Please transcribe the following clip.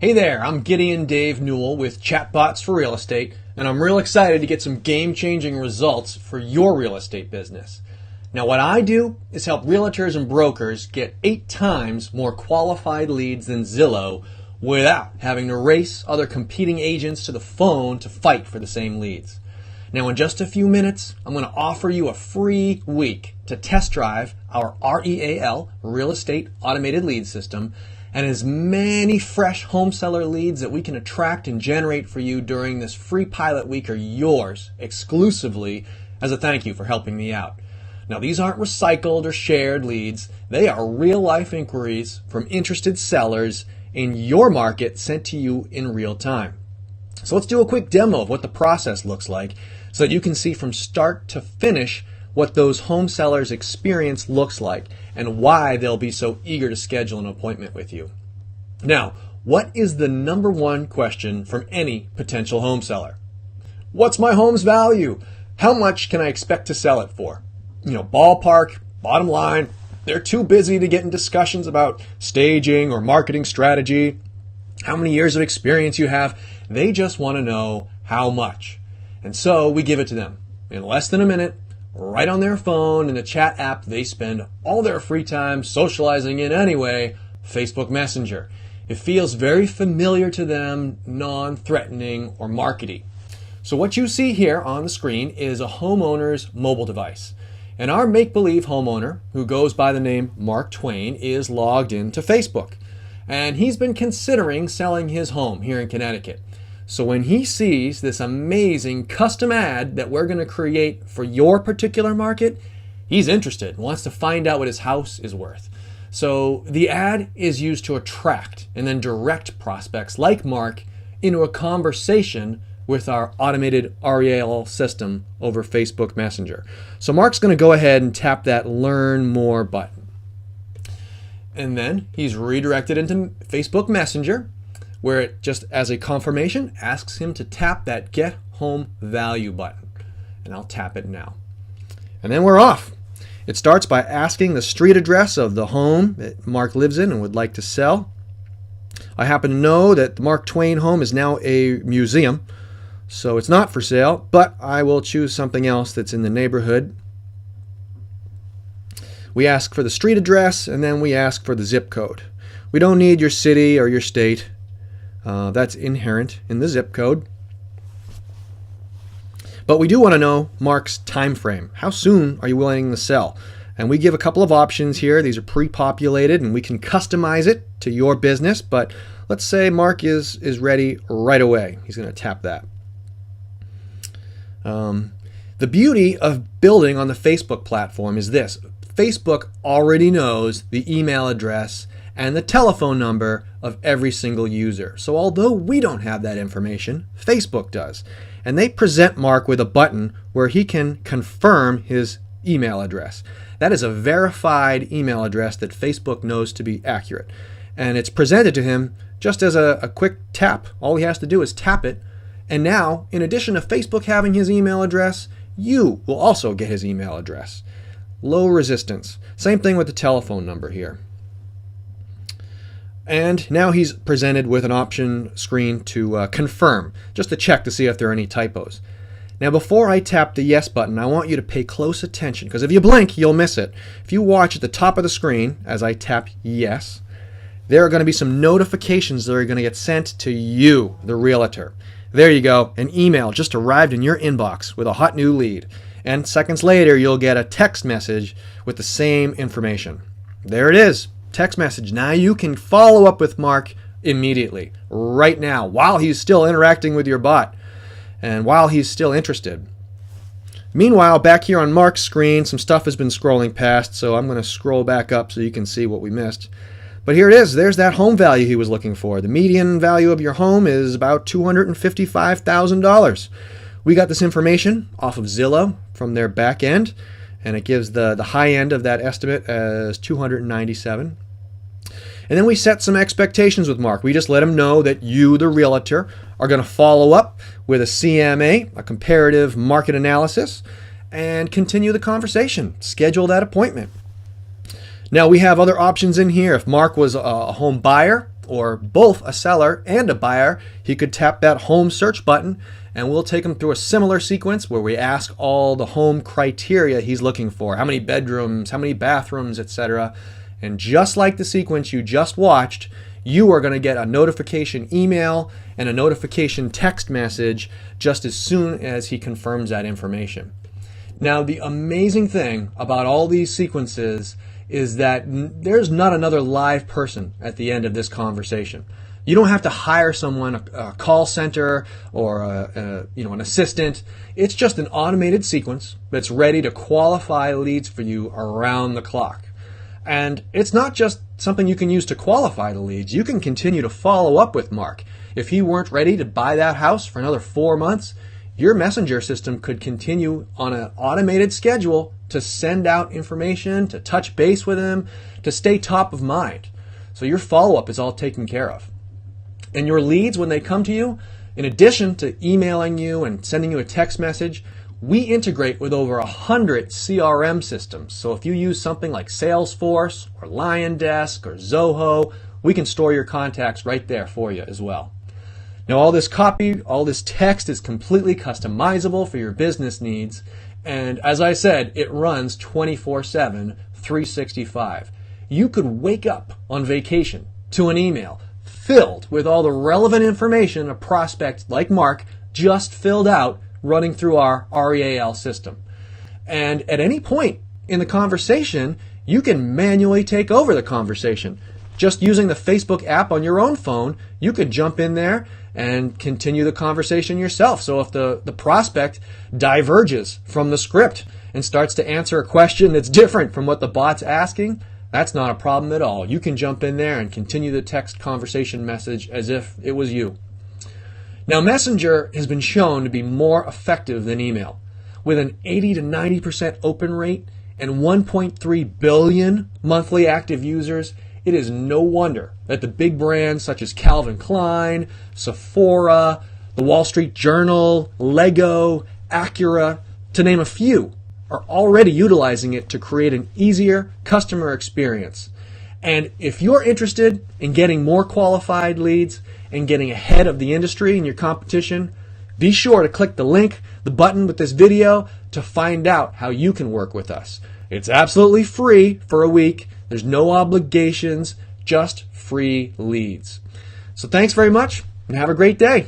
Hey there, I'm Gideon Dave Newell with Chatbots for Real Estate, and I'm real excited to get some game-changing results for your real estate business. Now, what I do is help realtors and brokers get 8 times more qualified leads than Zillow without having to race other competing agents to the phone to fight for the same leads. Now, in just a few minutes, I'm going to offer you a free week to test drive our REAL, Real Estate Automated Lead System, and as many fresh home seller leads that we can attract and generate for you during this free pilot week are yours exclusively as a thank you for helping me out. Now, these aren't recycled or shared leads. They are real-life inquiries from interested sellers in your market sent to you in real time. So let's do a quick demo of what the process looks like so that you can see from start to finish what those home sellers' experience looks like and why they'll be so eager to schedule an appointment with you. Now, what is the number one question from any potential home seller? What's my home's value? How much can I expect to sell it for? Ballpark, bottom line. They're too busy to get in discussions about staging or marketing strategy, how many years of experience you have. They just want to know how much. And so we give it to them in less than a minute, right on their phone in the chat app they spend all their free time socializing in anyway, Facebook Messenger. It feels very familiar to them, non-threatening or markety. So what you see here on the screen is a homeowner's mobile device. And our make-believe homeowner, who goes by the name Mark Twain, is logged into Facebook. And he's been considering selling his home here in Connecticut. So when he sees this amazing custom ad that we're going to create for your particular market, he's interested, wants to find out what his house is worth. So the ad is used to attract and then direct prospects like Mark into a conversation with our automated REAL system over Facebook Messenger. So Mark's going to go ahead and tap that Learn More button. And then he's redirected into Facebook Messenger, where it, just as a confirmation, asks him to tap that Get Home Value button. And I'll tap it now. And then we're off. It starts by asking the street address of the home that Mark lives in and would like to sell. I happen to know that the Mark Twain home is now a museum, so it's not for sale, but I will choose something else that's in the neighborhood. We ask for the street address, and then we ask for the zip code. We don't need your city or your state. That's inherent in the zip code. But we do want to know Mark's time frame. How soon are you willing to sell? And we give a couple of options here. These are pre-populated, and we can customize it to your business. But let's say Mark is ready right away. He's going to tap that. The beauty of building on the Facebook platform is this. Facebook already knows the email address and the telephone number of every single user. So although we don't have that information, Facebook does. And they present Mark with a button where he can confirm his email address. That is a verified email address that Facebook knows to be accurate. And it's presented to him just as a quick tap. All he has to do is tap it. And now, in addition to Facebook having his email address, you will also get his email address. Low resistance. Same thing with the telephone number here. And now he's presented with an option screen to confirm, just to check to see if there are any typos. Now before I tap the yes button, I want you to pay close attention, because if you blink, you'll miss it. If you watch at the top of the screen as I tap yes, there are going to be some notifications that are going to get sent to you, the realtor. There you go, an email just arrived in your inbox with a hot new lead. And seconds later, you'll get a text message with the same information. There it is. Text message. Now you can follow up with Mark immediately, right now, while he's still interacting with your bot and while he's still interested. Meanwhile, back here on Mark's screen, some stuff has been scrolling past, so I'm going to scroll back up so you can see what we missed. But here it is. There's that home value he was looking for. The median value of your home is about $255,000. We got this information off of Zillow from their back end, and it gives the high end of that estimate as $297,000. And then we set some expectations with Mark. We just let him know that you, the realtor, are going to follow up with a CMA, a comparative market analysis, and continue the conversation. Schedule that appointment. Now we have other options in here. If Mark was a home buyer or both a seller and a buyer, he could tap that home search button and we'll take him through a similar sequence where we ask all the home criteria he's looking for. How many bedrooms, how many bathrooms, etc. And just like the sequence you just watched, you are going to get a notification email and a notification text message just as soon as he confirms that information. Now, the amazing thing about all these sequences is that there's not another live person at the end of this conversation. You don't have to hire someone, a call center or an assistant. It's just an automated sequence that's ready to qualify leads for you around the clock. And it's not just something you can use to qualify the leads. You can continue to follow up with Mark. If he weren't ready to buy that house for another 4 months, your messenger system could continue on an automated schedule to send out information, to touch base with him, to stay top of mind. So your follow-up is all taken care of. And your leads, when they come to you, in addition to emailing you and sending you a text message, we integrate with over 100 CRM systems. So if you use something like Salesforce or LionDesk or Zoho, we can store your contacts right there for you as well. Now, all this copy, all this text is completely customizable for your business needs. And as I said, it runs 24/7, 365. You could wake up on vacation to an email filled with all the relevant information a prospect like Mark just filled out running through our REAL system. And at any point in the conversation, you can manually take over the conversation. Just using the Facebook app on your own phone, you could jump in there and continue the conversation yourself. So if the prospect diverges from the script and starts to answer a question that's different from what the bot's asking, that's not a problem at all. You can jump in there and continue the text conversation message as if it was you. Now, Messenger has been shown to be more effective than email. With an 80 to 90% open rate and 1.3 billion monthly active users, it is no wonder that the big brands such as Calvin Klein, Sephora, the Wall Street Journal, Lego, Acura, to name a few, are already utilizing it to create an easier customer experience. And if you're interested in getting more qualified leads and getting ahead of the industry and your competition, be sure to click the link, the button with this video, to find out how you can work with us. It's absolutely free for a week. There's no obligations, just free leads. So thanks very much and have a great day.